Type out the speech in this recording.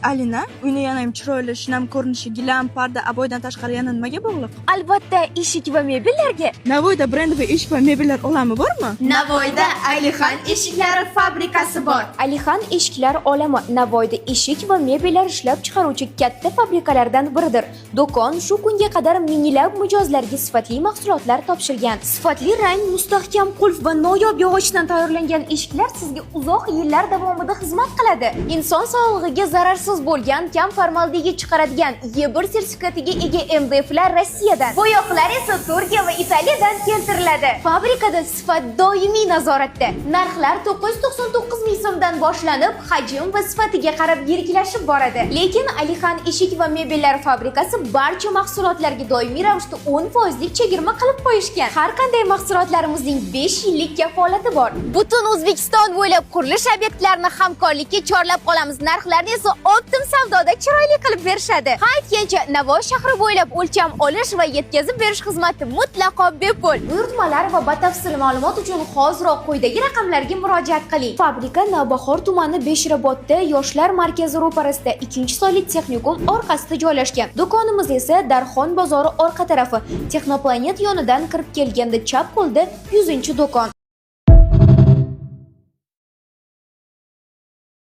Alina, uyni yana ham chiroyli, shinam ko'rinishi, gilam, parda, aboydan tashqari yana nimaga bog'liq? Albatta, eshik va mebellarga. Navoiyda brandoviy eshik va mebellar olami bormi? Navoiyda Alixan eshiklari fabrikasi bor. Alixan eshiklar olami Navoiyda eshik va mebellar ishlab chiqaruvchi katta fabrikalardan biridir. Do'kon shu kunga qadar minglab mijozlarga sifatli mahsulotlar topshirgan. Sifatli rang, mustahkam qulf va noyob yog'ochdan tayyorlangan eshiklar sizga uzoq yillar davomida xizmat qiladi. Inson sog'lig'iga zararsiz bo'lgan, kam formaldagi chiqaradigan E1 sertifikatiga ega MDFlar Rossiyadan. Bo'yoqlar esa Turkiya va Italiyadan keltiriladi. Fabrikada sifat doimiy nazoratda. Narxlar 999 ming so'mdan boshlanib, hajm va sifatiga qarab yiriklashib boradi. Lekin Alixan eshik va mebellar fabrikasi barcha mahsulotlarga doimiy ravishda 10% chegirma qilib qo'yishgan. Har qanday mahsulotlarimizning 5 yillik kafolati bor. Butun O'zbekiston bo'ylab qurilish obyektlarini hamkorlikka chorlab qolamiz. Narxlarni esa optim savdoda chiroyli qilib berishadi. Ha aytgancha, Navoiy shahri bo'ylab o'lcham olish va yetkazib berish xizmati mutlaqo bepul. Buyurtmalar va batafsil ma'lumot uchun hoziroq quyidagi raqamlarga murojaat qiling. Fabrika Navbahor tumani Beshrobodda Yoshlar markazi ro'parasida 2-sonli texnikum orqasida joylashgan. Do'konimiz esa Darxon bozori orqa tarafi, Texnoplanet yonidan kirib kelganda chap qo'lda 100-do'kon.